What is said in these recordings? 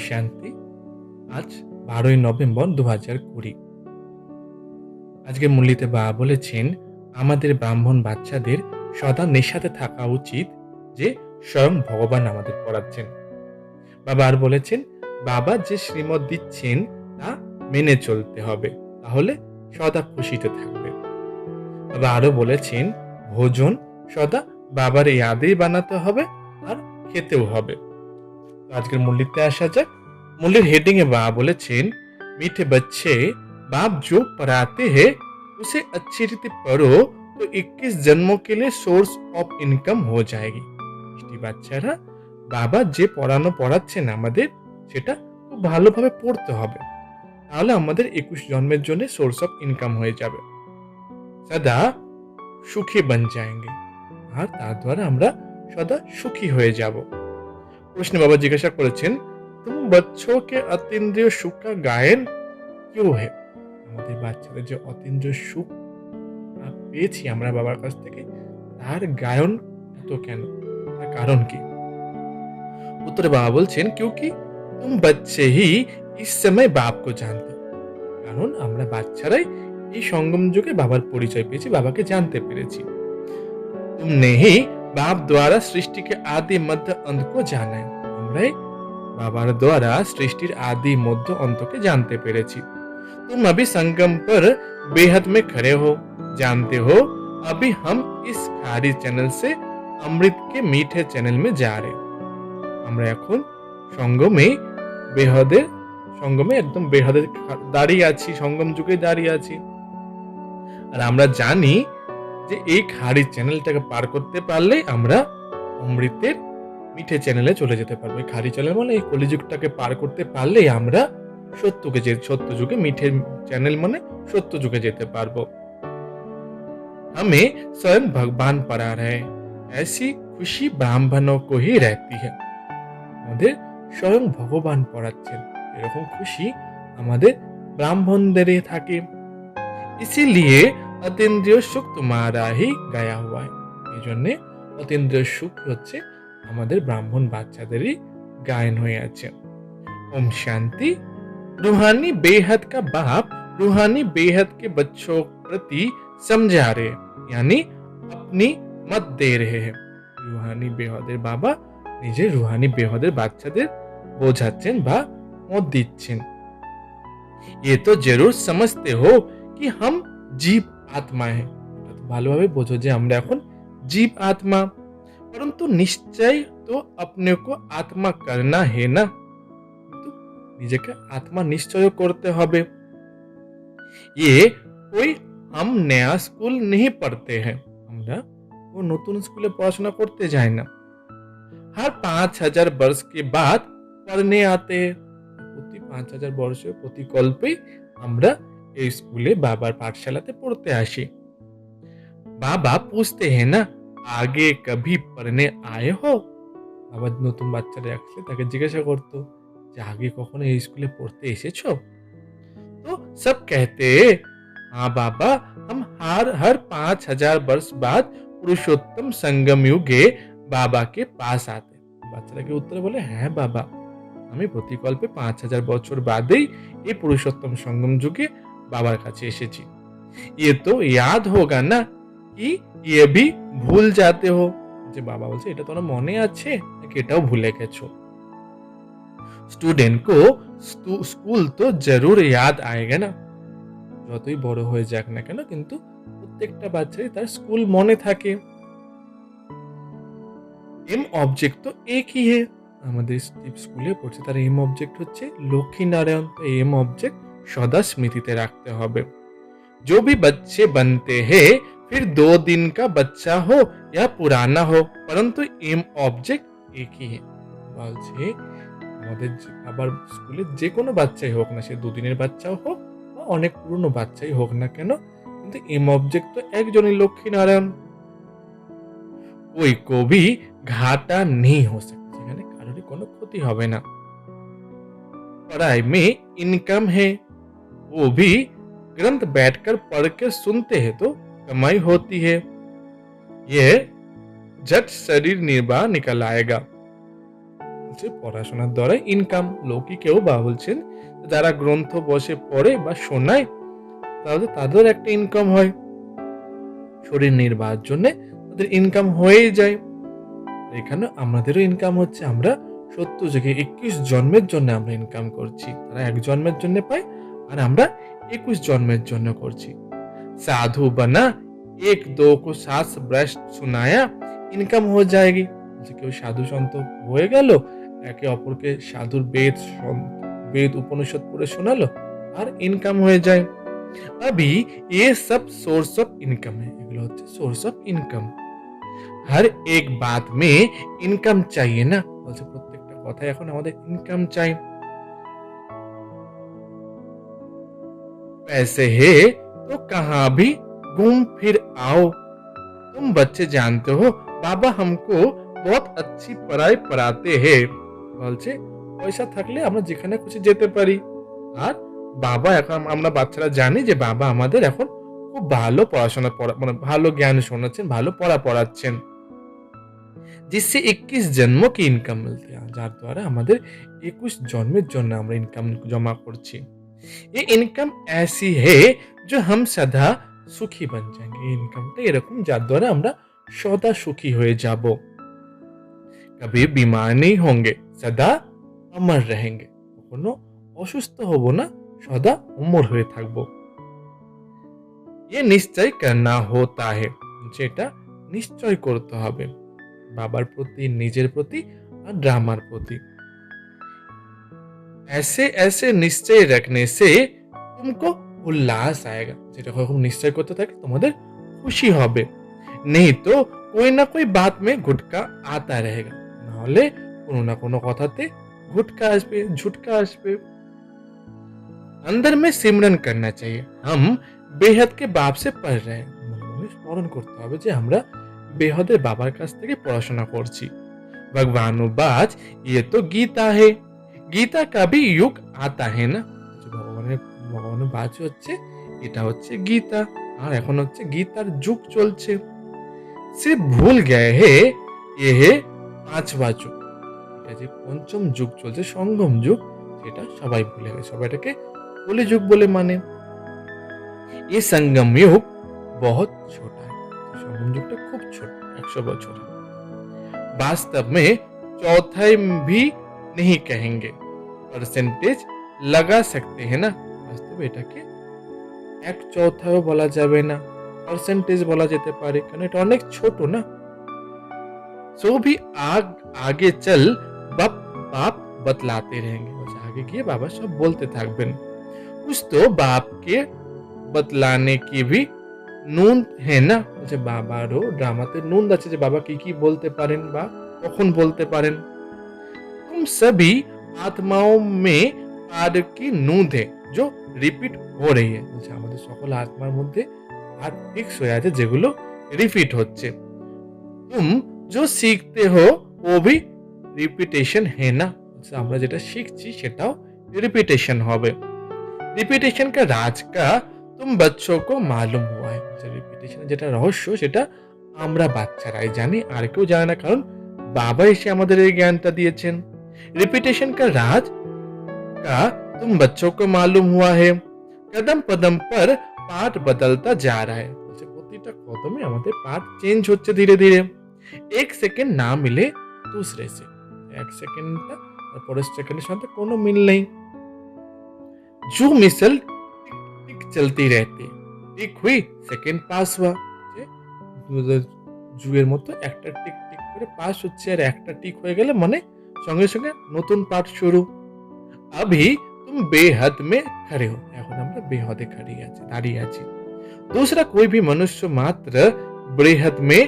শান্তি। আজ ১২ই নভেম্বর ২০২০। আজকের মূল্যতে বাবা বলেছেন, আমাদের ব্রাহ্মণ বাচ্চাদের সদা নেশাতে থাকা উচিত যে স্বয়ং ভগবান আমাদের পড়াচ্ছেন। বাবা আর বলেছেন, বাবা যে শ্রীমত দিচ্ছেন তা মেনে চলতে হবে, তাহলে সদা খুশিতে থাকবে। বাবা আরো বলেছেন, ভোজন সদা বাবার ইয়াদেই বানাতে হবে আর খেতেও হবে। তো আজকের মূল্যতে আসা যাক। মূল্যের হেডিং এ বাবা বলেছেন, मीठे बच्चे बाप जो पढ़ाते हैं उसे अच्छी रीति पढ़ो तो 21 जन्मों के लिए सोर्स অফ ইনকাম हो जाएगी। মিষ্টি বাচ্চারা, বাবা যে পড়াচ্ছেন আমাদের, সেটা খুব ভালোভাবে পড়তে হবে, তাহলে আমাদের 21 জন্মের জন্য সোর্স অফ ইনকাম হয়ে যাবে। সদা সুখী বন जाएंगे, আর তার দ্বারা আমরা সদা সুখী হয়ে যাব। প্রশ্নে বাবা জিজ্ঞাসা করেছেন, तुम बच्चों के अतीन्द्रिय सुख का गायन क्यों है? আমাদের বাচ্চাদের যে অতীন্দ্রিয় সুখ পেয়েছি আমরা বাবার কাছ থেকে, তার গায়ন এত কেন, তার কারণ কি? উত্তরে বাবা বলছেন, क्योंकि तुम बच्चे ही इस समय बाप को जानते हो। কারণ আমরা বাচ্চারাই এই সঙ্গম যুগে বাবার পরিচয় পেয়েছি, বাবাকে জানতে পেরেছি। तुमने ही बाप द्वारा सृष्टि के आदि मध्य अंत को जाना है। আমরাই बाबार द्वारा सृष्टिर आदि मध्य अंत के जानते पेरेছি। तुम अभी संगम पर बेहद में खड़े हो, जानते हो अभी हम इस खारी चैनल से अमृत के मीठे चैनल में जा रहे। আমরা এখন সঙ্গমে একদম বেহদের দাঁড়িয়ে আছি, সঙ্গম যুগে দাঁড়িয়ে আছি। আর আমরা জানি যে এই খারি চ্যানেলটাকে পার করতে পারলেই আমরা অমৃতের মিঠে চ্যানেলে চলে যেতে পারবো। এই খারি চ্যানেল মানে এই কলিযুগটাকে পার করতে পারলেই আমরা সত্য যুগে মিঠে চ্যানেল মানে সত্য যুগে যেতে পারবো। हमें स्वयं भगवान पढ़ा रहे, ऐसी खुशी ब्राह्मणों को ही रहती है। আমাদের স্বয়ং ভগবান পড়াচ্ছেন, এরকম খুশি আমাদের ব্রাহ্মণদেরই থাকে। इसीलिए अतीन्द्रिय सुख तुम्हारा ही गाया हुआ है। এই জন্যে অতীন্দ্রিয় সুখ হচ্ছে আমাদের ব্রাহ্মণ বাচ্চাদেরই গায়ন হয়ে আছে। ओम शांति। रूहानी बेहद का बाप रूहानी बेहद के बच्चों प्रति समझा रहे, यानी अपनी मत दे रहे हैं। रूहानी बेहদের বাবা নিজে রুহানি বেহদের বাচ্চাদের বোঝাচ্ছেন বা মত দিচ্ছেন। ये तो जरूर समझते हो कि हम जीव आत्मा है। ভালোভাবে বোঝো যে আমরা এখন জীব আত্মা, परंतु निश्चय तो अपने को आत्मा करना है ना। নিজেকে আত্মা নিশ্চয় করতে হবে। ये कोई हम नया स्कूल नहीं पढ़ते हैं, আমরা ও নতুন স্কুলে পড়াশোনা করতে যাই না। हर 5000 वर्ष के बाद पढ़ने आते हैं। প্রতি 5000 বর্ষে প্রতি কল্পে আমরা এই স্কুলে বাবার পাঠশালাতে পড়তে আসি। বাবা पूछते हैं ना, आगे कभी पढ़ने आए हो? বাবা নতুন বাচ্চারা আসলে তাকে জিজ্ঞাসা করতো যে আগে কখনো এই স্কুলে পড়তে এসেছো? तो सब कहते, हाँ बाबा, हम हर 5000 वर्ष बाद पुरुषोत्तम संगम युगे বাবা কে পাস আতে। বাচ্চারা কি উত্তরে বলে, হ্যাঁ বাবা, আমি প্রতিকল্পে 5000 বছর বাদেই এই পুরুষোত্তম সঙ্গম যুগে বাবার কাছে এসেছি। ये तो याद होगा ना कि ये भी भूल जाते हो। যে বাবা বলছে, এটা তোমার মনে আছে নাকি এটাও ভুলে গেছো? স্টুডেন্ট কো স্কুল তো জরুর याद आएगा ना। যতই বড় হয়ে যাক না কেন, কিন্তু প্রত্যেকটা বাচ্চারই তার স্কুল মনে থাকে। এম অবজেক্ট তো একই হে। আমাদের স্কুলে পড়ছে, তার এম অবজেক্ট হচ্ছে লক্ষ্মী নারায়ণ। তো এম অবজেক্ট সদা স্মৃতিতে রাখতে হবে। जो भी बच्चे बनते हैं फिर 2 दिन का बच्चा हो या पुराना हो, परंतु एम ऑब्जेक्ट एक ही है। বলছে আমাদের আবার স্কুলে যে কোনো বাচ্চাই হোক না, সে 2 দিনের বাচ্চাও হোক বা অনেক পুরনো বাচ্চাই হোক না কেন, কিন্তু এম অবজেক্ট তো একজনই, লক্ষ্মী নারায়ণ। कोई को भी घाटा नहीं हो सकता, যেখানে কারোরই কোনো ক্ষতি হবে না। पढ़ाई में इनकम है, वो भी ग्रंथ बैठकर पढ़ के सुनते हैं तो कमाई होती है। ये झट शरीर निर्वाह निकल आएगा। বলছে পড়াশোনার দ্বারা ইনকাম। লৌকিকেও বা বলছেন যারা গ্রন্থ বসে পড়ে বা শোনায় তাহলে তাদের একটা ইনকাম হয়। শরীর নির্বাহের জন্যে তাদের ইনকাম হয়েই যায়। এখানে আমাদেরও ইনকাম হচ্ছে। আমরা ৭০ থেকে ২১ জন্মের জন্য আমরা ইনকাম করছি। তারা ১ জন্মের জন্য পায় আর আমরা ২১ জন্মের জন্য করছি। साधु बना ১-২ को सास ब्रश सुनाया ইনকাম हो जाएगी। যে কেউ সাধু সন্ত হয়ে গেল, একে অপরকে সাধুর বেদ উপনিষদ পড়ে শোনালো আর ইনকাম হয়ে যায়। अभी ये सब सोर्स ऑफ इनकम है। এগুলো হচ্ছে সোর্স অফ ইনকাম। हर एक बात में इनकम चाहिए ना। বলছে প্রত্যেকটা কথায় এখন আমাদের ইনকাম চাই। पैसे है तो कहाँ भी घूम फिर आओ। तुम बच्चे जानते हो बाबा हमको बहुत अच्छी पढ़ाई पढ़ाते हैं। বলছে পয়সা থাকলে আমরা যেখানে খুশি যেতে পারি। আর বাবা এখন আমরা বাচ্চারা জানি যে বাবা আমাদের এখন খুব ভালো পড়াশোনা মানে ভালো জ্ঞান শোনাচ্ছেন, ভালো পড়া পড়াচ্ছেন। जिससे 21 জন্মों की ইনকাম মিলতে है। যার দ্বারা আমাদের 21 জন্মের জন্য আমরা ইনকাম জমা করছি। ये इनकम ऐसी है जो हम सदा সুখী बन जाएंगे। এই ইনকামটা এরকম যার দ্বারা আমরা সদা সুখী হয়ে যাব। कभी बीमार नहीं होंगे, सदा अमर रहेंगे। কখনো অসুস্থ হব না, সদা অমর হয়ে থাকব। ये निश्चय करना होता है। যেটা নিশ্চয় করতে হবে বাবার প্রতি, নিজের প্রতি আর ড্রামার প্রতি। ऐसे ऐसे निश्चय रखने से तुमको उल्लास आएगा। যেটা যখন নিশ্চয় করতে থাকে তোমাদের খুশি হবে। नहीं तो कोई ना कोई बात में घुटका आता रहेगा। নাহলে কোনো না কোনো কথাতে ঘুটকা আসবে, ঝুটকা আসবে। अंदर में सिमरन करना चाहिए। हम बेहद के बाप से पढ़ रहे हैं। মনে মনে স্মরণ করতে হবে যে আমরা বেহদের বাবার কাছ থেকে পড়াশোনা করছি। ভগবানুবাজ ये तो गीता है। গীতা কবি युग आता है ना। ভগবানের বাচ হচ্ছে এটা হচ্ছে গীতা আর এখন হচ্ছে গীতার যুগ চলছে। सिर्फ भूल गए हैं ये है ৫वा যুগ। এটা যে পঞ্চম যুগ চলছে সঙ্গম যুগ সেটা সবাই ভুলে গেছে। সবাই এটাকে কলি যুগ বলে মানে। ये संगम युग बहुत छोटा है। সঙ্গম যুগটা খুব ছোট, ১০০ বছর। वास्तव में चौथाई भी नहीं कहेंगे, परसेंटेज लगा सकते हैं ना। বাস্তবে এটাকে ১/৪ বলা যাবে না, পার্সেন্টেজ বলা যেতে পারে, কারণ এটা অনেক ছোট না। सो भी आगे चल बाप बतलाते रहेंगे। आगे গিয়ে বাবা সব বলতে থাকবেন। कुछ तो बाप के बतलाने की भी নুন है ना। বাবারও ড্রামাতে নুন আছে যে বাবা কি কি বলতে পারেন বা কখন বলতে পারেন। तुम सभी आत्माओं में पाठ की नींद है जो रिपीट हो रही है। আমাদের সকল আত্মার মধ্যে পাঠ ফিক্স হয়ে আছে যেগুলো রিপিট হচ্ছে। तुम जो सीखते हो वो भी रिपीटेशन है ना। আমরা যেটা শিখছি সেটাও रिपीटेशन হবে। रिपीटेशन का राज का तुम बच्चों को मालूम हुआ है। রিপিটেশনের যেটা রহস্য সেটা আমরা বাচ্চারাই জানি, আর কেউ জানে না, কারণ বাবা এসে আমাদের এই জ্ঞানটা দিয়েছেন। रिपीटेशन का राज का तुम बच्चों को मालूम हुआ है। कदम कदम पर पाठ बदलता जा रहा है। প্রতিটা কদমে আমাদের পাঠ চেঞ্জ হচ্ছে ধীরে ধীরে। এক সেকেন্ড না মিলে दूसरे से, এক সেকেন্ডটা আর পরের সেকেন্ডের সাথে কোনো মিল নেই। जो मिसल टिक चलती रहती, टिक हुई সেকেন্ড পাস हुआ। যুগের মতো একটা টিক টিক করে পাস হচ্ছে আর একটা টিক হয়ে গেলে মানে সঙ্গে সঙ্গে নতুন পাঠ শুরু। अभी तुम बेहद में खड़े हो। এখন আমরা বেহদে দাঁড়িয়ে আছি। दूसरा कोई भी मनुष्य मात्र बेहद में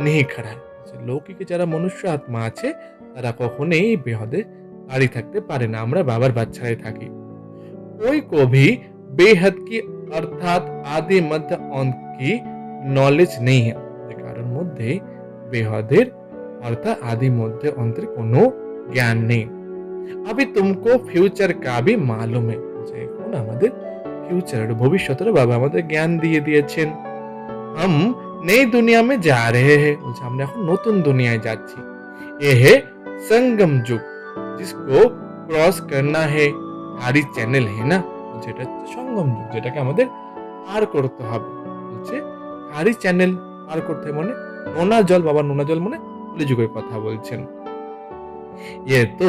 नहीं खड़ा है। লৌকিকে যারা মনুষ্য আত্মা আছে তারা কখনোই বেহদে দাঁড়িয়ে থাকতে পারে না। আমরা বাবার বাচ্চারাই থাকি। कोई को भी बेहद की अर्थात आदि मध्य अंत की नॉलेज नहीं है। কারোর মধ্যে বেহদের অর্থাৎ আদি মধ্যে অন্তের কোনো জ্ঞান নেই। अभी तुमको फ्यूचर का भी मालूम है। এখন আমাদের ফিউচার ভবিষ্যতের বাবা আমাদের জ্ঞান দিয়ে দিয়েছেন। हम नई दुनिया में जा रहे हैं। আমরা এখন নতুন দুনিয়ায় যাচ্ছি। ये है संगम युग। जिसको क्रॉस करना है খারি চ্যানেল है ना যেটা হচ্ছে সঙ্গম যুগ যেটাকে আমাদের পার করতে হবে বলছে খারি চ্যানেল পার করতে মানে নোনা জল বাবা নোনা জল মানে কলিযুগের কথা বলছেন ये तो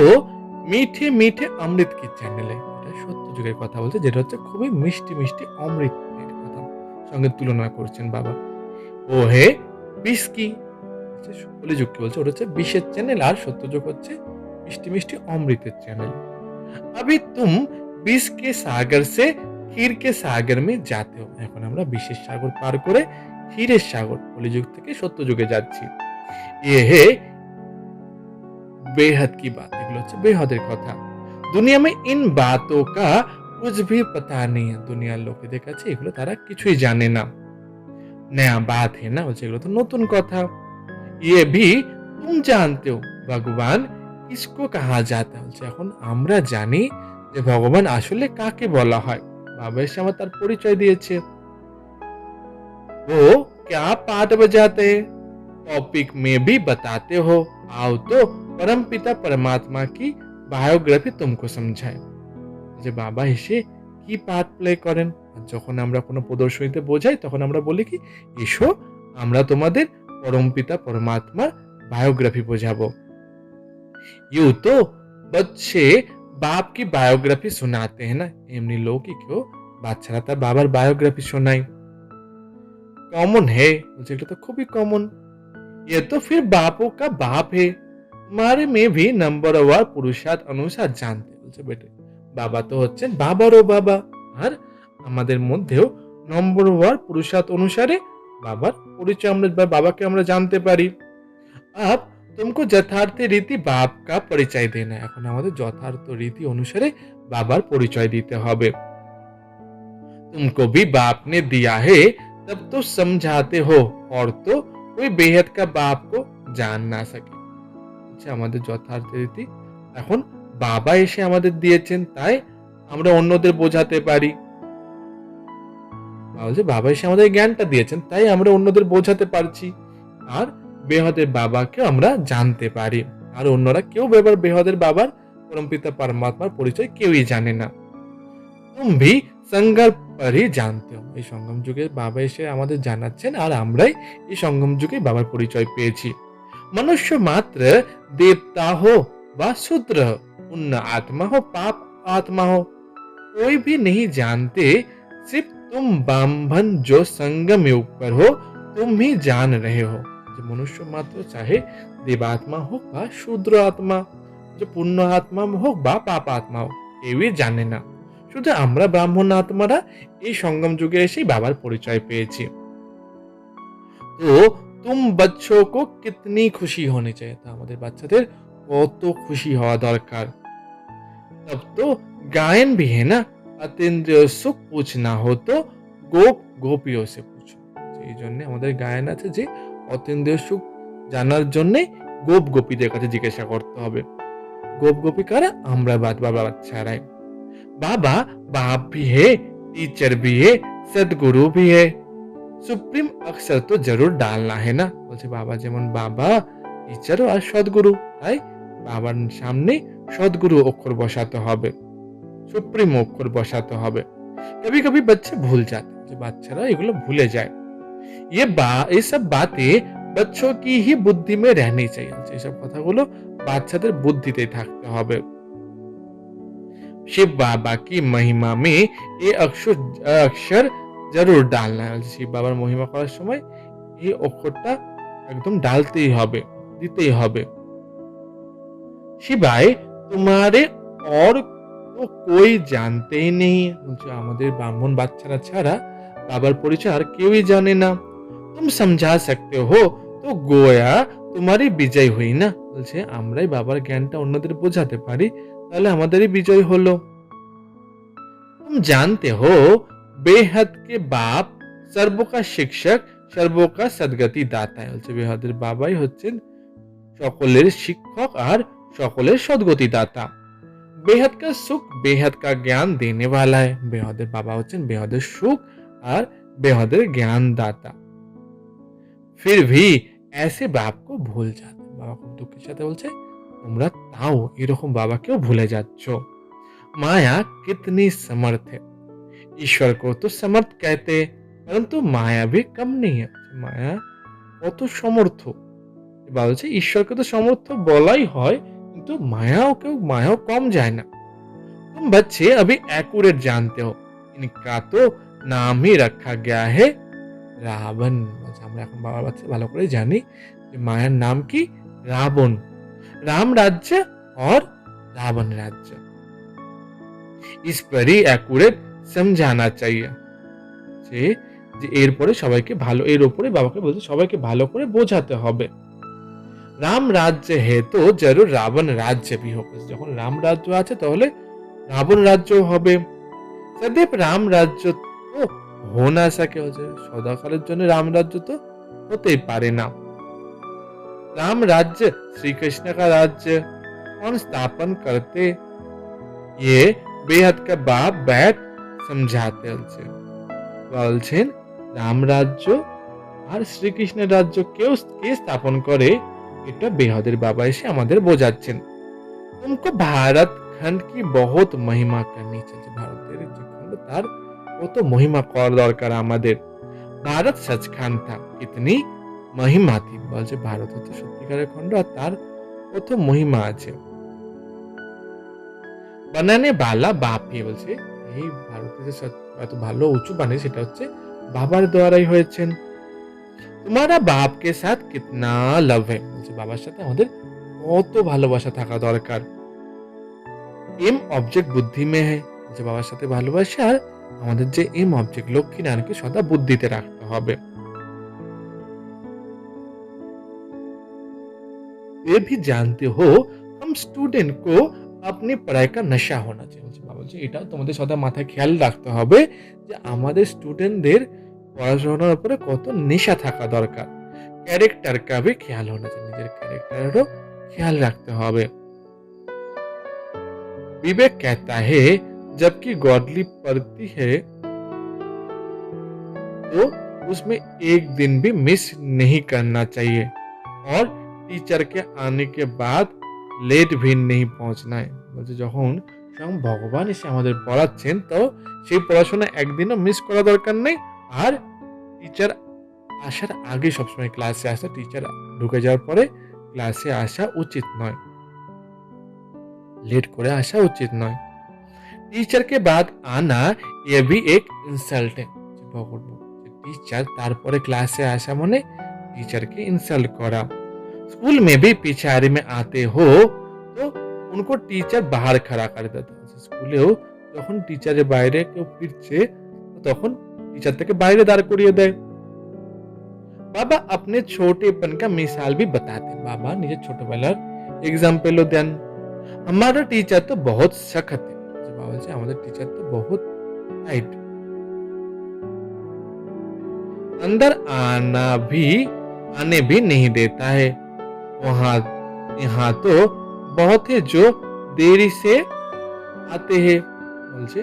मीठे मीठे अमृत की চ্যানেল है এটা সত্য যুগের কথা বলছে যেটা হচ্ছে খুবই মিষ্টি মিষ্টি অমৃতের কথা সঙ্গে তুলনা করছেন বাবা ও হে বিষ কি কলিযুগ কি বলছে ওটা হচ্ছে বিষের চ্যানেল আর সত্যযুগ হচ্ছে মিষ্টি মিষ্টি অমৃতের চ্যানেল अभी तुम विष के सागर से ক্ষীর কে সাগর মে যাতে हो এখন আমরা বিষের সাগর পার করে ক্ষীরের সাগর কলিযুগ থেকে সত্য যুগে যাচ্ছি ये है बेहद की बात এগুলো হচ্ছে বেহদের কথা দুনিয়া में इन बातों का कुछ भी पता नहीं है দুনিয়ার লোকেদের কাছে এগুলো তারা কিছুই জানে না नया बात है ना বলছে এগুলো তো নতুন কথা ये भी तुम जानते हो भगवान किसको कहा जाता है বলছে এখন আমরা জানি যে ভগবান আসলে কাকে বলা হয় বাবা এসে আমার তার পরিচয় দিয়েছে वो क्या पाठ बजाते हैं टॉपिक में भी बताते हो आओ तो परम पिता परमात्मा की বায়োগ্রাফি तुमको समझाए যে বাবা এসে কি পার্ট প্লে করেন আর যখন আমরা কোনো প্রদর্শনীতে বোঝাই তখন আমরা বলি কি এসো আমরা তোমাদের পরমপিতা পরমাত্মার বায়োগ্রাফি বোঝাবো यूं तो बच्चे बाप की बायोग्राफी सुनाते हैं ना এমনি লোকই কেউ বাচ্চারা তার বাবার বায়োগ্রাফি শোনায় कॉमन है मुझे এটা তো খুবই কমন ये तो फिर बापों का बाप है तुम्हारे में भी नंबर वार पुरुषार्थ अनुसार जानते বলছে বেটে বাবা তো হচ্ছেন বাবারও বাবা আর আমাদের মধ্যেও নম্বর ওয়ার পুরুষার্থ অনুসারে বাবার পরিচয় আমরা বাবাকে আমরা জানতে পারি अब तुमको যথার্থ রীতি বাপ का পরিচয় দেনা এখন আমাদের যথার্থ রীতি অনুসারে বাবার পরিচয় দিতে হবে तुमको भी बाप ने दिया है तब तो समझाते हो और तो कोई बेहद का बाप को जान ना सके আচ্ছা আমাদের যথার্থ রীতি এখন বাবা এসে আমাদের দিয়েছেন তাই আমরা অন্যদের বোঝাতে পারি বাবা এসে আমাদের জ্ঞানটা দিয়েছেন তাই আমরা অন্যদের বোঝাতে পারছি আর বেহদের বাবাকে আমরা জানতে পারি আর অন্যরা কেউ বেহদের বাবার পরমপিতা পরমাত্মার পরিচয় কেউই জানে না तुम भी संगम पर ही जानते हो এই সঙ্গম যুগে বাবা এসে আমাদের জানাচ্ছেন আর আমরাই এই সঙ্গম যুগে বাবার পরিচয় পেয়েছি मनुष्य मात्र देवता हो व शूद्र हो पुण्य आत्मा हो पाप आत्मा हो कोई भी नहीं जानते सिर्फ तुम ब्राह्मण जो संगम युग पर हो तुम ही जान रहे हो जो मनुष्य मात्र चाहे देवात्मा हो व शूद्र आत्मा जो पुण्य आत्मा हो व पाप आत्मा हो কেউই জানে না শুধু আমরা ব্রাহ্মণ আত্মারা এই সঙ্গম যুগে এসেই বাবার পরিচয় পেয়েছি তো तुम बच्चों को कितनी खुशी होनी चाहिए তা আমাদের বাচ্চাদের কত খুশি হওয়া দরকার तब तो गायन भी है ना अतीन्द्रिय सुख पूछना हो तो गोप गोपियों से पूछो এই জন্য আমাদের গায়ন আছে যে অতীন্দ্রিয় সুখ জানার জন্য গোপ গোপীদের কাছে জিজ্ঞাসা করতে হবে গোপ গোপী কারা আমরা বাবা বাচ্চারাই बाबा बाप भी है टीचर भी है सदगुरु भी है সুপ্রিম অক্ষর তো জরুর ডালনা है না বলছে বাবা যেমন বাবা টিচারও আর সদ্গুরু তাই বাবার সামনে সদ্গুরু অক্ষর বসাতে হবে সুপ্রিম অক্ষর বসাতে হবে कभी कभी बच्चे भूल जाते যে বাচ্চারা এগুলো ভুলে যায় ये सब बातें बच्चों की ही बुद्धि में रहनी चाहिए এইসব কথাগুলো বাচ্চাদের বুদ্ধিতে থাকতে হবে शिव बाबा की महिमा में ये अक्षर जरूर डालना है शिव बाबार महिमा करार समय ये अक्षरटा एकदम डालतेई होबे दितेई होबे शिवाय तुम्हारे और तो कोई जानते ही नहीं বলছে আমাদের ব্রাহ্মণ বাচ্চারা ছাড়া বাবার পরিচয় আর কেউই জানে না तुम समझा सकते हो तो गोया तुम्हारी विजय हुई ना বলছে আমরাই বাবার জ্ঞানটা অন্যদের বোঝাতে পারি তাহলে আমাদেরই বিজয় হলো तुम जानते हो बेहद के बाप सर्व का शिक्षक सर्व का सदगति दाता है বলছে বেহদের বাবাই হচ্ছেন সকলের শিক্ষক আর সকলের সদ্গতি দাতা बेहद का सुख बेहद का ज्ञान देने वाला है বেহদের বাবা হচ্ছেন বেহদের সুখ আর বেহদের জ্ঞান দাতা फिर भी ऐसे बाप को भूल जाते बाबा খুব দুঃখের সাথে বলছে তোমরা তাও এরকম বাবাকেও ভুলে যাচ্ছ। माया कितनी समर्थ है। ईश्वर को तो समर्थ कहते हैं, परंतु माया भी कम नहीं है। माया কত সমর্থ। বাবা বলছে ঈশ্বরকে তো সমর্থ বলাই হয়, কিন্তু মায়াও কম যায় না। तुम बच्चे अभी एक्यूरेट जानते हो, इनका तो नाम ही रखा गया है রাবণ। বলছে আমরা এখন বাবা বাচ্চা ভালো করে জানি যে মায়ের নাম কি? রাবণ। রাম রাজ্য और রাবণ রাজ্য। इस पर ही एक्यूरेट समझाना चाहिए যে এরপরে সবাইকে ভালো, এর উপরে বাবাকে বলছে সবাইকে ভালো করে বোঝাতে হবে। রাম রাজ্য হে তো জরুর রাবণ রাজ্য ভি হোগা। যখন রাম রাজ্য আছে তাহলে রাবণ রাজ্য হবে। সदैव রাম রাজ্য তো हो ना सके, সদাকালের জন্য রাম রাজ্য তো হতেই পারে না। राम राज्य श्री कृष्ण का राज्य कौन स्थापन करते, ये बेहद का बाप बैठ समझाते বলছেন রাম রাজ্য আর শ্রীকৃষ্ণের রাজ্য কে স্থাপন করে এটা বেহদের বাবা এসে আমাদের বোঝাচ্ছেন। तुमको भारत खंड की बहुत महिमा करनी चाहिए। ভারতের যে খণ্ড তার কত মহিমা করা দরকার আমাদের। भारत सचखंड था, कितनी महिमा थी। বলছে ভারত হচ্ছে সত্যিকারের খণ্ড আর তার কত মহিমা আছে। বানানে বালা বাপ হি। বলছে এই ভারতে যে এত ভালো উঁচু বানিয়ে সেটা হচ্ছে বাবার দ্বারাই হয়েছেন। তোমারা বাপকে সাথ কিতনা লাভ है। বলছে বাবার সাথে আমাদের কত ভালোবাসা থাকা দরকার। এম অবজেক্ট বুদ্ধি মে है। বলছে বাবার সাথে ভালোবাসা আর আমাদের যে এম অবজেক্ট লক্ষ্মী নারায়ণকে সদা বুদ্ধিতে রাখতে হবে। ये भी जानते हो हम स्टूडेंट को अपनी पढ़ाई का नशा होना चाहिए। বাবা বলছে এটাও তোমাদের সদা মাথায় খেয়াল রাখতে হবে যে আমাদের স্টুডেন্টদের পড়াশোনার উপরে কত নেশা থাকা দরকার। ক্যারেক্টার কা ভি খেয়াল होना चाहिए, নিজের ক্যারেক্টারেরও খেয়াল রাখতে হবে। विवेक कहता है जबकि गॉडली पढ़ती है तो उसमें एक दिन भी मिस नहीं करना चाहिए और टीचर के आने के बाद लेट भी नहीं पहुंचना है। বলছে যখন স্বয়ং ভগবান এসে আমাদের পড়াচ্ছেন তো সেই পড়াশোনা একদিনও মিস করা দরকার নেই, আর টিচার আসার আগে সবসময় ক্লাসে আসা, টিচার ঢুকে যাওয়ার পরে ক্লাসে আসা উচিত নয়, लेट করে আসা উচিত নয়। टीचर के बाद आना ये भी एक इंसल्ट है। टीचर তারপরে ক্লাসে আসা মানে टीचरকে इंसल्ट करा। स्कूल में भी पिछाड़ी में आते हो तो उनको टीचर बाहर खड़ा कर देता। স্কুলেও যখন টিচারের বাইরে কেউ ফিরছে তখন टीचर থেকে বাইরে দাঁড় করিয়ে দেয়। বাবা अपने छोटेपन का मिसाल भी बताते। বাবা নিজের ছোটবেলার एग्जाम्पलও দেন। हमारा टीचर तो बहुत सख्त है। বাবা বলছে আমাদের टीचर तो बहुत टाइट। अंदर आने भी नहीं देता है। वहाँ यहाँ तो बहुत है जो देरी से आते हैं। বলছে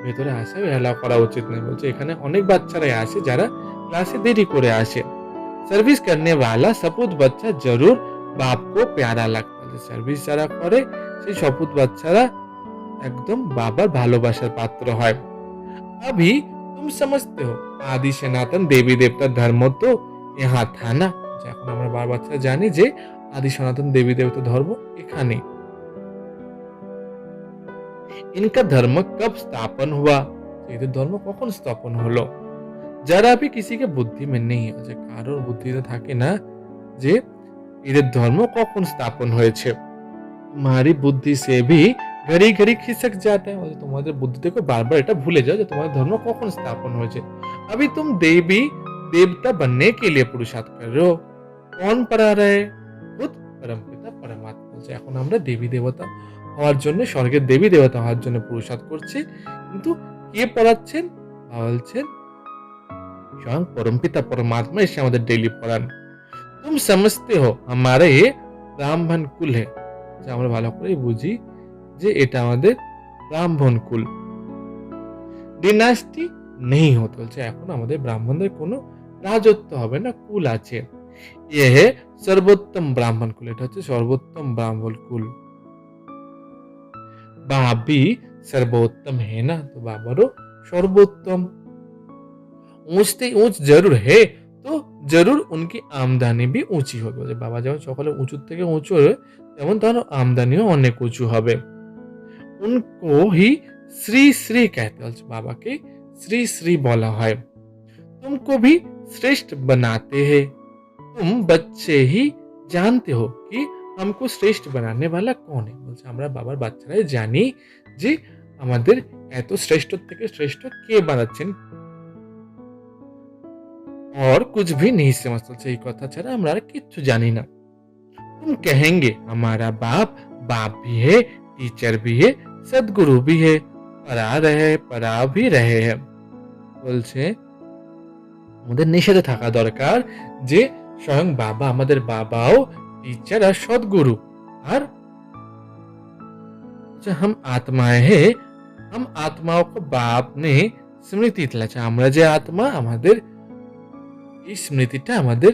ভেতরে আসা এলাও করা উচিত নয়। বলছে এখানে অনেক বাচ্চারাই আসে যারা ক্লাসে দেরি করে আসে। सर्विस करने वाला सपूत बच्चा जरूर बाप को प्यारा लगता है। সার্ভিস যারা করে সেই সপুত বাচ্চারা একদম বাবার ভালোবাসার পাত্র হয়। अभी तुम समझते हो आदि सनातन देवी देवता धर्म तो यहाँ था ना। এখন আমরা বাবার বাচ্চারা জানি যে আদি সনাতন দেবী দেবতা ধর্ম এখানে। इनका धर्म कब स्थापन हुआ। এদের ধর্ম কখন স্থাপন হলো। যারা भी किसी के बुद्धि में नहीं है, যে কারোর বুদ্ধিতে থাকে না যে এদের ধর্ম কখন স্থাপন হয়েছে। तुम्हारी बुद्धि से भी घड़ी घड़ी खिसक जाता है। তোমাদের বুদ্ধি থেকে বারবার এটা ভুলে যাও যে তোমাদের ধর্ম কখন স্থাপন হয়েছে। अभी तुम देवी देवता बनने के लिए पुरुषार्थ कर रहे हो, कौन पढ़ा रहे, खुद परमपिता परमात्मा। এখন আমরা দেবী দেবতা হওয়ার জন্য, স্বর্গের দেবী দেবতা হওয়ার জন্য পুরুষার্থ করছি, কিন্তু কে পড়াচ্ছেন? বলছেন স্বয়ং परमपिता परमात्मा এসে আমাদের ডেইলি পড়ান। तुम समझते हो हमारे ये ब्राह्मण कुल है। আমরা ভালো করে বুঝি যে এটা আমাদের ব্রাহ্মণ কুল। ডিনাস্টি নেই হতে বলছে এখন আমাদের ব্রাহ্মণদের কোনো রাজত্ব হবে না, কুল আছে। ये है सर्वोत्तम ब्राह्मण कुल, এটা হচ্ছে সর্বোত্তম ব্রাহ্মণ কুল। बाप भी सर्वोत्तम है ना, तो बाबारो सर्वोत्तम। ऊंचते ऊंच जरूर है, তো জরুর উনকি আমদানি भी ऊंची হবে, যে বাবা যেমন সকলে উঁচুর থেকে উঁচু হবে তেমন তার আমদানিও অনেক উঁচু হবে। उनको ही श्री श्री कहते हैं, बाबा के श्री श्री बोला है। तुमको भी श्रेष्ठ बनाते हैं, तुम बच्चे ही जानते हो कि हमको শ্রেষ্ঠ বানানে वाला कौन है। বলছে আমরা বাবার বাচ্চারাই জানি যে আমাদের এত শ্রেষ্ঠ থেকে শ্রেষ্ঠ কে বানাচ্ছেন, और कुछ भी नहीं समझते। বলছে এই কথা ছাড়া আমরা আর কিচ্ছু জানি না। तुम कहेंगे हमारा बाप बाप भी है, टीचर भी है, सदगुरु भी है, पढ़ा रहे पढ़ा भी रहे हैं। বলছে আমাদের নিষেধে থাকা দরকার যে স্বয়ং বাবা আমাদের বাবাও टीचर और सदगुरु, और हम आत्माएं हैं, हम आत्माओं को बाप ने स्मृति दिला। আমরা যে আত্মা, আমাদের এই স্মৃতিটা আমাদের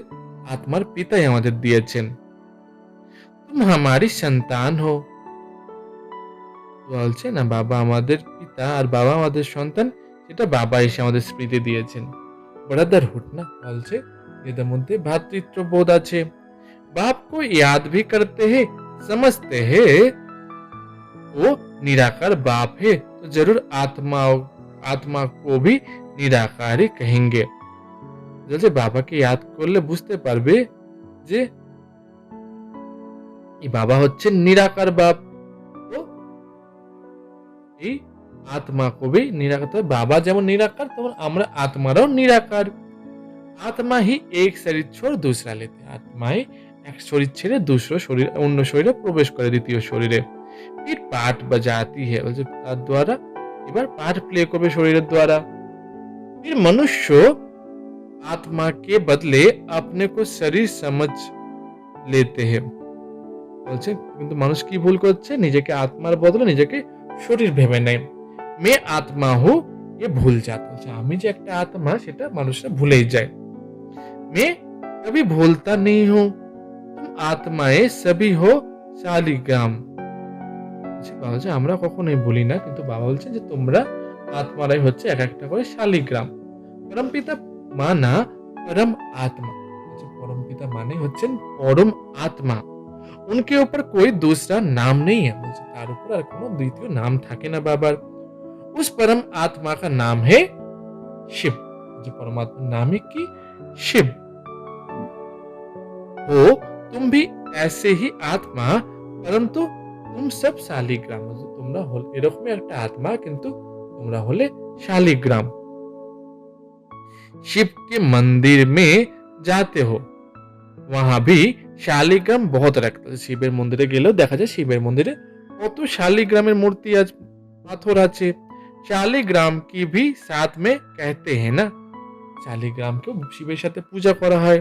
আত্মার পিতাই আমাদের দিয়েছেন। तुम हमारी संतान हो, বলছে না বাবা আমাদের পিতা আর বাবা আমাদের সন্তান, সেটা বাবা এসে আমাদের স্মৃতি দিয়েছেন। ব্রাদারহুড না, বলছে এদের মধ্যে ভ্রাতৃত্ব বোধ আছে। बाप को याद भी करते हैं, समझते हैं वो निराकार बाप है, तो जरूर आत्मा को भी निराकार ही कहेंगे। जैसे बाबा के याद করলে বুঝতে পারবে যে এই বাবা হচ্ছে নিরাকার বাপ, তো এই আত্মা को भी निराकार, বাবা যেমন নিরাকার তেমন আমরা আত্মারাও নিরাকার। आत्मा ही एक शरीर छोड़ दूसरा लेते, आत्माएं এক শরীর ছেড়ে দুসরো শরীর অন্য শরীরে প্রবেশ করে, দ্বিতীয় শরীরে। फिर पाठ बजाती है, বলছে তার দ্বারা এবার পাঠ প্লে করবে শরীরের দ্বারা। फिर मनुष्य आत्मा के बदले अपने को शरीर समझ लेते हैं, বলছে কিন্তু মানুষ কি ভুল করছে, নিজেকে আত্মার বদলে নিজেকে শরীর ভেবে নেয়। मैं आत्मा हूँ ये भूल जाता, বলছে আমি যে একটা আত্মা সেটা মানুষরা ভুলেই যায়। मैं कभी भूलता नहीं हूँ, আত্মায়ে সবই হো শালিগ্রাম, বাবা বলছে আমরা কখনোই ভুলি না, কিন্তু বাবা বলছেন যে তোমরা আত্মারাই হচ্ছে এক একটা করে শালিগ্রাম। পরমপিতা মানা परम आत्मा, परम पिता माने হচ্ছেন পরম আত্মা। उनके ऊपर कोई दूसरा नाम नहीं है, বলছে তার উপর আর কোনো দ্বিতীয় নাম থাকে না বাবার। उस परम आत्मा का नाम है शिव, जो परमात्मा नाम है কি शिव। हो तुम भी ऐसे ही आत्मा, परंतु तुम सब शालिग्राम, তোমরা হল এরকমই একটা আত্মা কিন্তু তোমরা হলে শালিগ্রাম। शिव के मंदिर में जाते हो, वहां भी শালিগ্রাম बहुत रखता है। শিবের মন্দিরে গেলেও দেখা যায় শিবের মন্দিরে কত শালিগ্রামের মূর্তি আছে, পাথর আছে। শালিগ্রাম की भी साथ में कहते हैं ना, শালিগ্রামকেও শিবের সাথে পূজা করা হয়।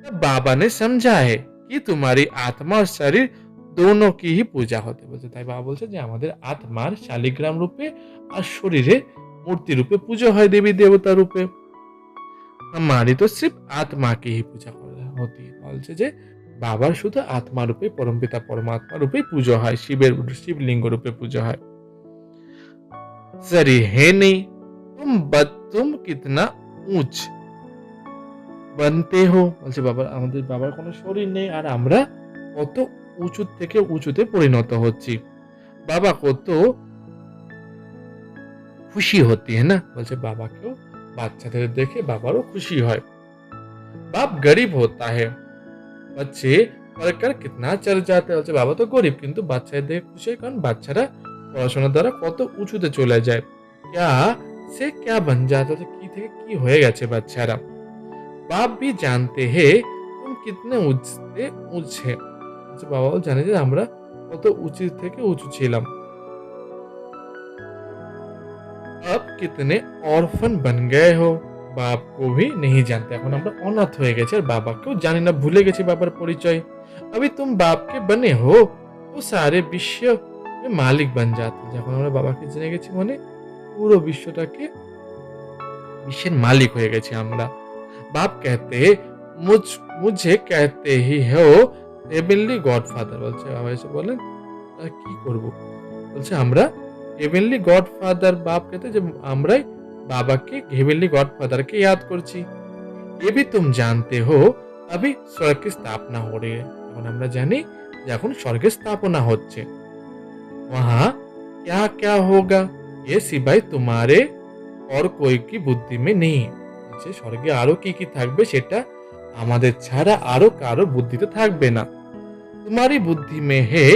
तब बाबा ने समझा है कि तुम्हारी आत्मा और शरीर दोनों की ही पूजा होती है, বলছে তাই বাবা বলছে যে আমাদের আত্মার শালিগ্রাম রূপে আর শরীরে মূর্তি রূপে পুজো হয়, দেবী দেবতা রূপে। हमारी तो सिर्फ आत्मा की ही पूजा होती है, বলছে যে বাবার শুধু আত্মা রূপে পরমপিতা পরমাত্মা রূপে পুজো হয়, শিবলিঙ্গ রূপে পুজো হয়। शरीर है नहीं, तुम कितना ऊंच बनते हो, বলছে বাবার আমাদের বাবার কোনো শরীর নেই আর আমরা কত উঁচু থেকে উঁচুতে পরিণত হচ্ছি। বাবা কত খুশি হতি है ना, বলছে বাবাকেও বাচ্চাদের দেখে বাবারও খুশি হয়। বাপ গরিব होता है, बच्चे पढ़कर कितना चढ़ जाते हैं, বলছে বাবা তো গরিব কিন্তু বাচ্চাদের দেখে খুশি হয়, কারণ বাচ্চারা পড়াশোনার দ্বারা কত উঁচুতে চলে যায়। क्या से क्या बन जाता, কি থেকে কি হয়ে গেছে বাচ্চারা। बाप भी जानते हैं तुम कितने ऊंचे ऊंचे, বাবাও জানে যে আমরা কত উঁচু থেকে উঁচু ছিলাম। अब कितने ऑर्फन बन गए हो, बाप को भी नहीं जानते, এখন আমরা অনাথ হয়ে গেছি আর বাবাকেও জানি না, ভুলে গেছি বাবার পরিচয়। अभी तुम बाप के बने हो तो सारे विश्व में मालिक बन जाते, যখন আমরা বাবাকে জেনে গেছি মানে পুরো বিশ্বটাকে বিশ্বের মালিক হয়ে গেছি আমরা। बाप कहते মুঝ মুঝে कहते ही हो হেভেনলি গডফাদার। বলছে বাবা এসে বলেন কি করব? বলছে আমরা হেভেনলি গডফাদার বাপ कहते যে আমরাই বাবাকে হেভেনলি গডফাদারকে याद করছি। ये भी तुम जानते हो अभी स्वर्ग की स्थापना हो रही है। এখন আমরা জানি যে এখন স্বর্গের স্থাপনা হচ্ছে। वहाँ क्या क्या होगा ये सिवाय तुम्हारे और कोई की बुद्धि में नहीं है। বলছে স্বর্গে আরো কি কি থাকবে সেটা আমাদের ছাড়া আরো কারো বুদ্ধিতে থাকবে না। तुम्हारी बुद्धि में है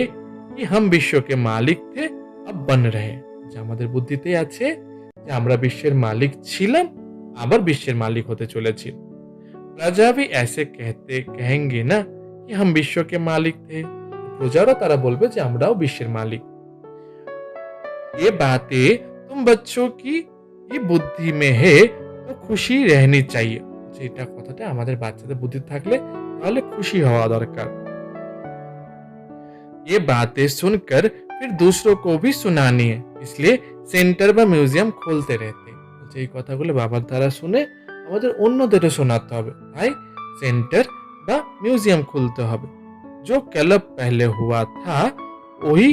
कि हम विश्व के मालिक थे अब बन रहे। যে আমাদের বুদ্ধিতে আছে যে আমরা বিশ্বের মালিক ছিলাম আবার বিশ্বের মালিক হতে চলেছি। प्रजा भी ऐसे कहते कहेंगे ना कि हम विश्व के मालिक थे। প্রজারা তারা বলবে যে আমরাও বিশ্বের মালিক। ये बातें तुम बच्चों की ये बुद्धि में है तो खुशी रहनी चाहिए। যে এটা কথাটা আমাদের বাচ্চাদের বুদ্ধি থাকলে তাহলে খুশি হওয়া দরকার। ये बातें सुनकर फिर दूसरों को भी सुनानी है, इसलिए सेंटर বা মিউজিয়াম খুলতে रहते। বলছে এই কথাগুলো বাবার দ্বারা শুনে আমাদের অন্যদেরও শোনাতে হবে, তাই সেন্টার বা মিউজিয়াম খুলতে হবে। जो क्लब पहले हुआ था वही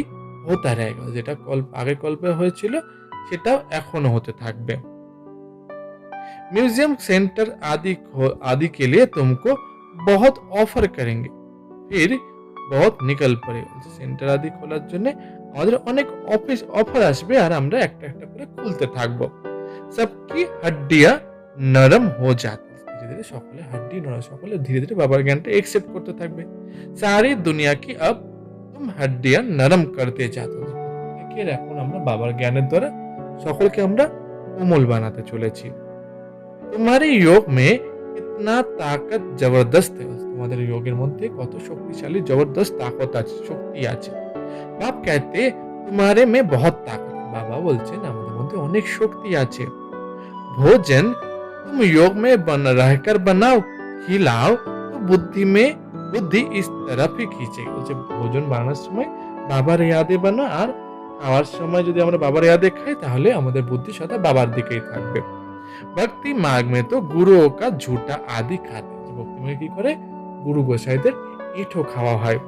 होता रहेगा। যেটা আগে কল্পে হয়েছিল সেটাও এখনো হতে থাকবে। म्यूजियम सेंटर आदि के लिए तुमको बहुत ऑफर करेंगे फिर बहुत निकल पड़े। সেন্টার আদি খোলার জন্য আমাদের অনেক অফার আসবে আর আমরা একটা একটা করে খুলতে থাকবো। सबकी हड्डियां नरम हो जाती। ধীরে ধীরে সকলে হাড্ডি নরম, সকলে ধীরে ধীরে বাবার জ্ঞানটা একসেপ্ট করতে থাকবে। सारी दुनिया की अब तुम हड्डियां नरम करते जाते हो। প্রত্যেকের এখন আমরা বাবার জ্ঞানের দ্বারা সকলকে আমরা কোমল বানাতে চলেছি। तुम्हारे योग में इतना ताकत जबरदस्त है। তোমাদের যোগের মধ্যে কত শক্তিশালী জবরদস্ত তাকত আছে, শক্তি আছে। বাপ कहते तुम्हारे में बहुत ताकत। বাবা বলছেন আমাদের মধ্যে অনেক শক্তি আছে। भोजन तुम योग में रहकर बनाओ खिलाओ तो बुद्धि इस तरफ ही खींचेगी। বলছে ভোজন বানানোর সময় বাবার ইয়াদে বানাও আর খাওয়ার সময় যদি আমরা বাবার ইয়াদে খাই তাহলে আমাদের বুদ্ধি সদা বাবার দিকেই থাকবে। ভক্তি মার্গ में तो गुरुओं का झूठा आदि खाते। ভক্তি মার্গে কি করে গুরু গোসাইদের ইঁঠো খাওয়া হয়।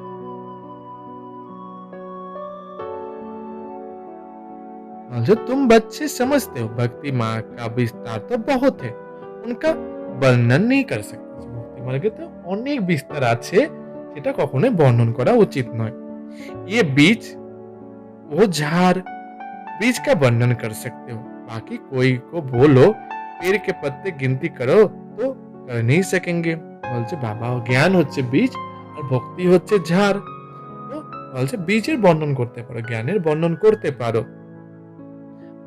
जो तुम बच्चे समझते हो भक्ति मार्ग का विस्तार तो बहुत है उनका वर्णन नहीं कर सकते। ভক্তি মার্গে তো অনেক বিস্তার আছে সেটা কখনোই বর্ণন করা উচিত নয়। ये बीज वो झाड़ बीज का वर्णन कर सकते हो, बाकी कोई को बोलो पेड़ के पत्ते गिनती करो तो कर नहीं सकेंगे। বলছে বাবা জ্ঞান হচ্ছে বীজ আর ভক্তি হচ্ছে ঝাড়। তো বলছে বীজের বর্ণন করতে পারো, জ্ঞানের বর্ণন করতে পারো,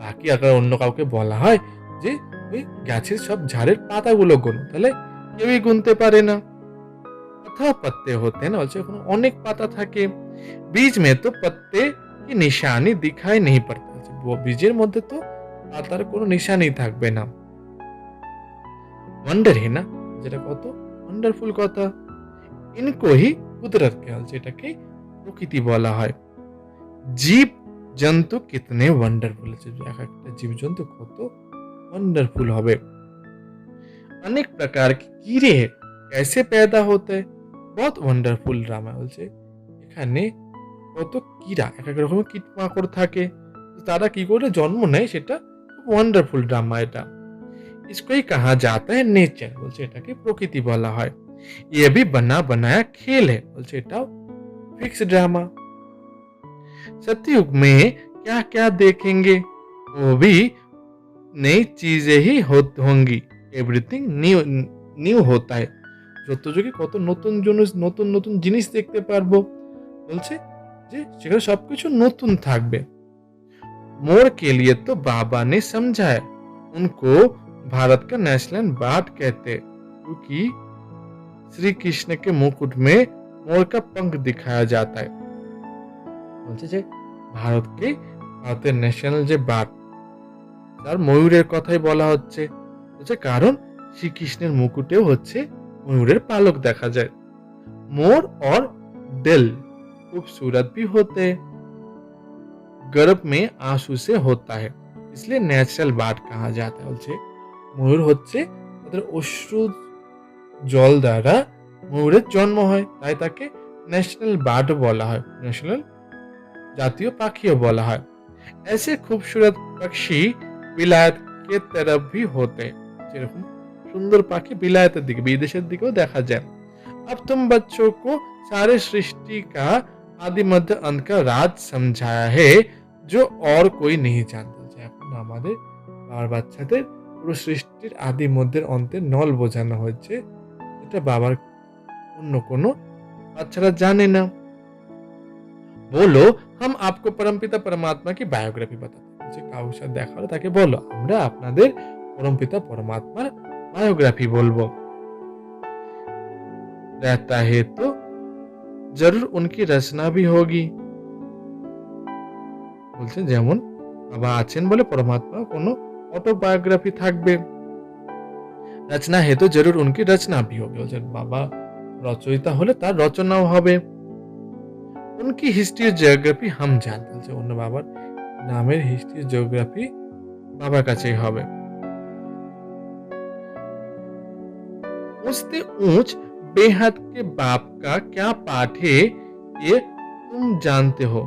বাকি আবার অন্য কাউকে বলা হয় যে ওই গাছের সব ঝাড়ের পাতাগুলো গুনো তাহলে কেউই গুনতে পারে না। অথবা पत्ते होते हैं ना, বলছে ওখানে অনেক পাতা থাকে। বীজ में तो पत्ते की निशानी दिखाई नहीं पड़ती। বীজের মধ্যে তো পাতার কোনো নিশানি থাকবে না। ওয়ান্ডার है ना, যেটা কত ওয়ান্ডারফুল কথা। ইनको ही কুদরত কে বলছে, এটাকে প্রকৃতি বলা হয়। জীব জন্তু कितने वंडरफुल আছে, এক একটা জীবজন্তু কত वंडरफुल হবে। अनेक प्रकार के कीड़े कैसे पैदा होते हैं बहुत वंडरफुल ড্রামা। বলছে এখানে কত কীড়া, এক এক রকমের কীটমাকড় থাকে, তারা কি করে জন্ম নেয় সেটা ওয়ান্ডারফুল ড্রামা এটা। इसको ही कहा जाता है नेचर। বলছে এটাকে প্রকৃতি বলা হয়। ये भी बना बनाया खेल है। বলছে এটাও फिक्स ड्रामा। सतयुग में क्या क्या देखेंगे वो भी नई चीजें ही होंगी। एवरीथिंग न्यू होता है। সত্যযুগে কত নতুন নতুন জিনিস দেখতে পারবো। বলছে যে সেখানে সবকিছু নতুন থাকবে। मोर के लिए तो बाबा ने समझाया उनको भारत का नेशनल बर्ड कहते क्योंकि श्री कृष्ण के मुकुट में मोर का पंख दिखाया जाता है। বলছে যে ভারতের ন্যাশনাল যে বার্ড তার ময়ূরের কথাই বলা হচ্ছে। বলছে কারণ শ্রীকৃষ্ণের মুকুটেও হচ্ছে ময়ূরের পালক দেখা যায়। मोर और दिल खूबसूरत भी होते, गर्भ में आंसू से होता है इसलिए नेचुरल बार्ड कहा जाता है। বলছে ময়ূর হচ্ছে তাদের অশ্রু জল দ্বারা ময়ূরের জন্ম হয়, তাই তাকে ন্যাশনাল বার্ডও বলা হয়, ন্যাশনাল জাতীয় পাখিও বলা হয়। ऐसे खूबसूरत पक्षी বিলায়ত के तरफ भी होते हैं। যেরকম সুন্দর পাখি বিলায়তের দিকে, বিদেশের দিকেও দেখা যায়। अब तुम बच्चों को सारे सृष्टि का आदि मध्य अंत का राज समझाया है जो और कोई नहीं जानता। যে এখন আমাদের বাবার বাচ্চাদের পুরো সৃষ্টির আদি মধ্যের অন্তের নল বোঝানো হয়েছে, এটা বাবার অন্য কোনো বাচ্চারা জানে না। বলো हम आपको परमपिता परमात्मा की बायोग्राफी बताते हैं। যে কারোর সাথে দেখা হলে তাকে বলো আমরা আপনাদের পরমপিতা পরমাত্মার বায়োগ্রাফি বলবো। रहता है तो जरूर उनकी रचना भी होगी। বলছেন যেমন বাবা আছেন বলে পরমাত্মা কোনো অটোবায়োগ্রাফি থাকবে। রচনা হে তো জরুর উনকি রচনা ভি হোগি। বলছেন বাবা রচয়িতা হলে তার রচনাও হবে। উনকি হিস্ট্রি জিওগ্রাফি হাম জানতে। বলছে অন্য বাবার নামের হিস্ট্রি জিওগ্রাফি বাবার কাছেই হবে। ऊंचते ऊंच बेहद के बाप का क्या पाठ है ये तुम जानते हो।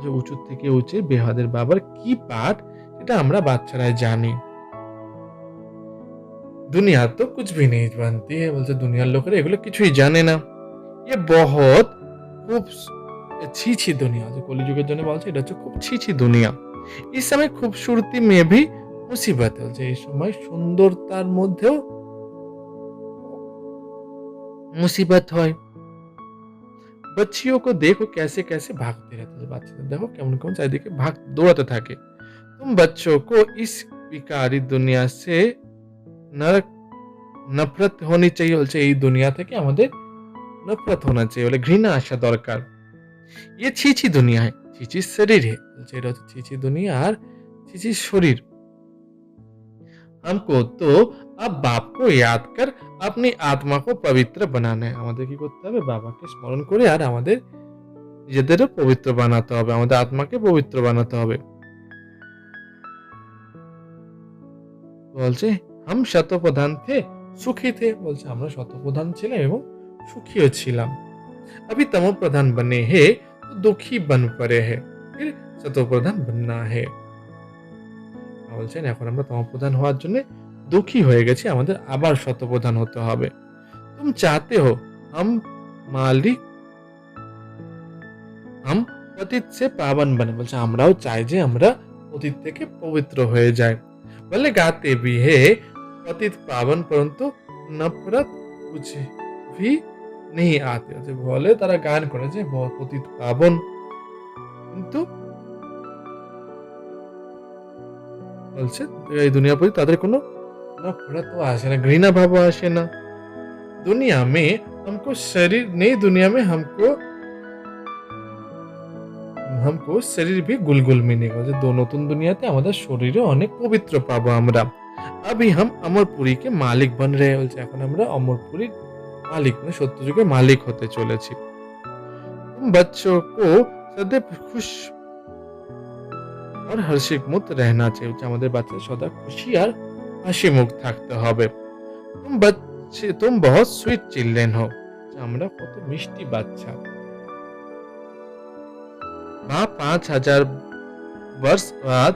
যে উঁচু থেকে উঁচে বেহাদের বাবার কি পাঠ এটা আমরা বাচ্চারাই জানি। দুনিয়া তো কুছ ভি নেই জানতি है। বলছে দুনিয়ার লোকেরা এগুলো কিছুই জানে না। ये बहुत খুব ছি ছি দুনিয়া। যে কলিযুগের জন্য বলছে এটা হচ্ছে খুব ছি ছি দুনিয়া। इस समय खूबसूरती में भी मुसीबत है। বলছে এই সময় সুন্দরতার মধ্যেও মুসিবত হয়। बच्चियों को देखो कैसे कैसे भागते रहते हैं। বাচ্চাদের দেখো কেমন কেমন চারিদিকে দৌড়াতে থাকে। तुम बच्चों को इस विकारी दुनिया से नरक नफरत होनी चाहिए। বলছে এই দুনিয়া থেকে আমাদের नफरत होना चाहिए, বলে ঘৃণা আসা দরকার। ये ছি ছি দুনিয়া है, ছি ছি শরীর है। বলছে এটা হচ্ছে ছি ছি দুনিয়া আর ছি ছি শরীর। हमको तो अब बाप को याद कर अपनी आत्मा को पवित्र बनाना है। আমাদের কি করতে হবে? বাবাকে স্মরণ করে আর আমাদের নিজেদেরও পবিত্র বানাতে হবে, আমাদের আত্মাকে পবিত্র বানাতে হবে। বলছে हम शतप्रधान थे सुखी थे। বলছে আমরা শতপ্রধান ছিলাম এবং সুখীও ছিলাম। अभी तमो प्रधान बने हैं तो दुखी बन पड़े हैं, फिर शतप्रधान बनना है। বলছেন এখন আমরা তমপ্রধান হওয়ার জন্য দুঃখী হয়ে গেছি, আমাদের আবার শতপ্রধান হতে হবে। तुम चाहते हो हम मालिक हम পতিত সে পাবন বনে। বলছে আমরাও চাই যে আমরা অতীত থেকে পবিত্র হয়ে যাই। বলে গাতে भी है পতিত পাবন परंतु नफरत कुछ भी नहीं आते। যে বলে তারা গান করে যে পতিত পাবন, কিন্তু বলছে এই দুনিয়ার প্রতি তাদের কোনো নফরতও আসে না, ঘৃণা ভাবও আসে না। दुनिया में हमको शरीर नहीं, दुनिया में हमको हमको শরীর भी গুলগুল মিলেगा। যে নতুন দুনিয়াতে আমাদের শরীরে অনেক পবিত্র পাবো আমরা। अभी हम अमरपुरी के मालिक बन रहे हैं। বলছে এখন আমরা অমরপুরীর মালিক, মানে সত্যযুগের মালিক হতে চলেছি। तुम बच्चों को सदैव खुश और हर्षित मुक्त रहना चाहिए। আমাদের বাচ্চাদের সদা খুশি আর হাসি মুখ থাকতে হবে। तुम बहुत स्वीट चिल्ड्रेन हो। আমরা কত মিষ্টি বাচ্চা। माँ 5000 वर्ष बाद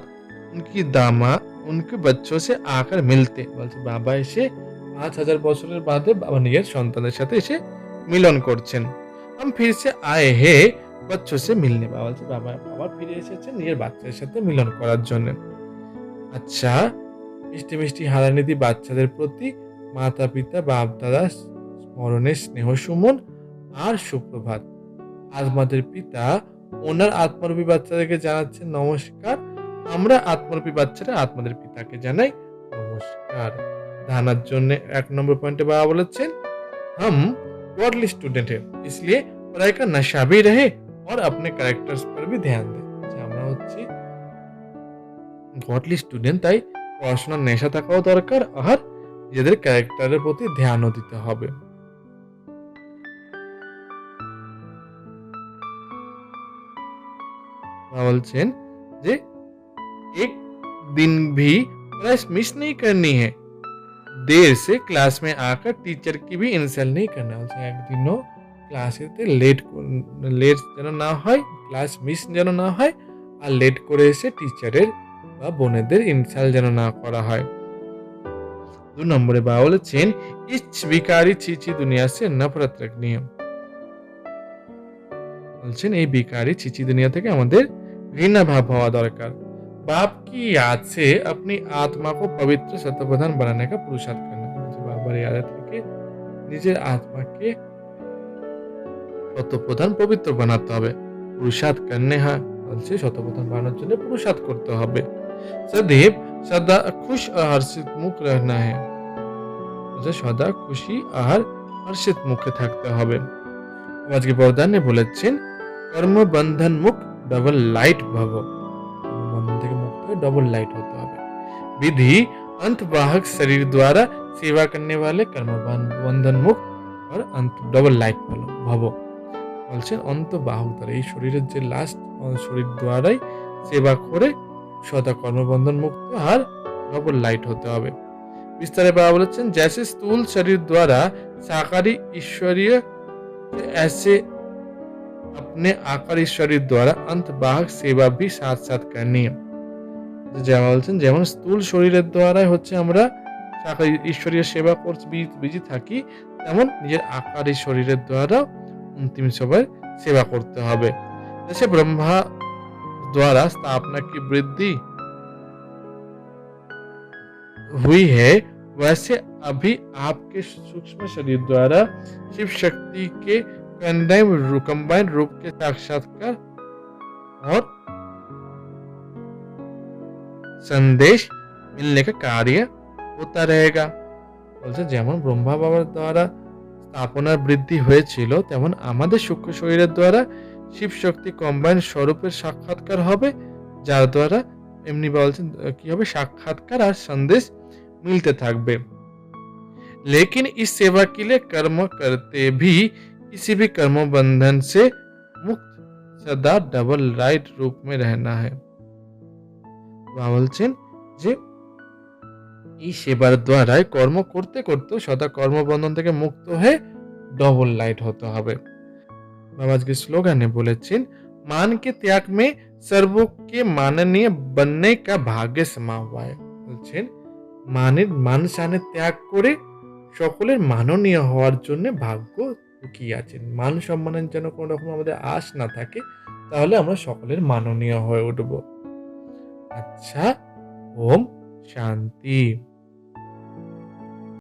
उनकी दामा उनके बच्चों से आकर मिलते। বলছে বাবা এসে 5000 বছরের বাদে বাবা নিজের সন্তানের সাথে এসে মিলন করছেন। हम फिर से आए हैं बच्चों से मिलने। বাবা বলছে বাবা আবার ফিরে এসেছেন নিজের বাচ্চাদের সাথে মিলন করার জন্য। আচ্ছা মিষ্টি মিষ্টি হারানিধি বাচ্চাদের প্রতি মাতা পিতা বাপ দাদা স্মরণে স্নেহ সুমন আর সুপ্রভাত। আমাদের পিতা ওনার আত্মরূপী বাচ্চাদেরকে জানাচ্ছেন নমস্কার। আমরা আত্মরূপী বাচ্চারা আত্মাদের পিতাকে জানাই নমস্কার। ধানার জন্য 1 নম্বর পয়েন্টে বাবা বলেছেন हम गॉडली स्टूडेंट है इसलिए पढ़ाई का नशा भी रहे और अपने कैरेक्टर्स पर भी ध्यान दें। আমরা হচ্ছে গডলি স্টুডেন্ট, তাই পড়াশোনার নেশা থাকাও দরকার আর নিজেদের ক্যারেক্টারের প্রতি ধ্যানও দিতে হবে। বলছেন যে एक दिन भी क्लास मिस नहीं करनी है। देर से क्लास में आकर टीचर की भी ইনসাল্ট नहीं करना। বলছে একদিনও ক্লাসেতে লেট যেন না হয়, ক্লাস মিস যেন না হয়, আর লেট করে এসে টিচারের বা বোনেদের ইনসাল্ট যেন না করা হয়। 2 নম্বরে বাবা বলেছেন, ইস ভিখারি ছিছি দুনিয়া সে নফরত রাখনি है। বলছেন এই ভিখারি ছিছি দুনিয়া থেকে আমাদের ঘৃণা ভাব হওয়া দরকার। बाप की याद से अपनी आत्मा को पवित्र शतप्रधान बनाने का पुरुषार्थ करना। मुझे बाबर याद है कि নিজের আত্মাকে শতপ্রধান পবিত্র বানাতে হবে। পুরুষার্থ করনে হ্যাঁ বলছে শতপ্রধান বানানোর জন্য পুরুষার্থ করতে হবে। सदैव सदा खुश और हर्षित मुख रहना है। বলছে সদা খুশি আর হর্ষিত মুখে থাকতে হবে। আজকে বরদানে বলেছেন কর্মবন্ধন মুখ ডবল লাইট ভব। बंधन থেকে मुक्त हो डबल लाइट होता है। विधि अंतवाहक शरीर द्वारा सेवा करने वाले कर्म बंधन मुक्त और अंत डबल लाइट भव। বলছেন অন্তবাহক দ্বারা এই শরীরের যে লাস্ট শরীর দ্বারাই সেবা করে সদা কর্মবন্ধন মুক্ত আর ডবল লাইট হতে হবে। বিস্তারে বাবা বলেছেন जैसे स्थूल शरीर द्वारा साकारी ईश्वरीय ऐसे अपने आकारी शरीर द्वारा अंतवाहक सेवा भी साथ साथ करनी है। যেমন বলছেন যেমন স্থূল শরীরের দ্বারাই হচ্ছে আমরা ঈশ্বরীয় সেবা করতে বিজি থাকি, তেমন নিজের আকারী শরীরের দ্বারা अंतिम सभा सेवा करते হবে। जैसे ब्रह्मा द्वारा स्थापना की वृद्धि हुई है, वैसे अभी आपके सूक्ष्म शरीर द्वारा शिव शक्ति के कंबाइंड रूप के साक्षात्कार और संदेश मिलने का कार्य होता रहेगा। বলছে যেমন ব্রহ্মা বাবার দ্বারা স্থাপনার বৃদ্ধি হয়েছিল, তেমন আমাদের সূক্ষ্ম শরীরের দ্বারা শিব শক্তি কম্বাইন স্বরূপের সাক্ষাৎকার হবে, যার দ্বারা এমনি বলছেন কি হবে সাক্ষাৎকার আর সন্দেশ मिलते থাকবে। लेकिन इस सेवा के लिए कर्म करते भी किसी भी कर्म बंधन से मुक्त सदा डबल राइट रूप में रहना है। বলছেন যে এই সেবার দ্বারাই কর্ম করতে করতে সদা কর্মবন্ধন থেকে মুক্ত হয়ে ডবল লাইট হতে হবে। বাবা আজকে স্লোগানে বলেছেন मान के त्याग में सर्वों के माननीय बनने का भाग्य समा हुआ है। বলছেন মান শানের ত্যাগ করে সকলের মাননীয় হওয়ার জন্য ভাগ্য লুকিয়ে আছেন। মান সম্মানের যেন কোনো রকম আমাদের আশ না থাকে, তাহলে আমরা সকলের মাননীয় হয়ে উঠব। আচ্ছা, ওম শান্তি।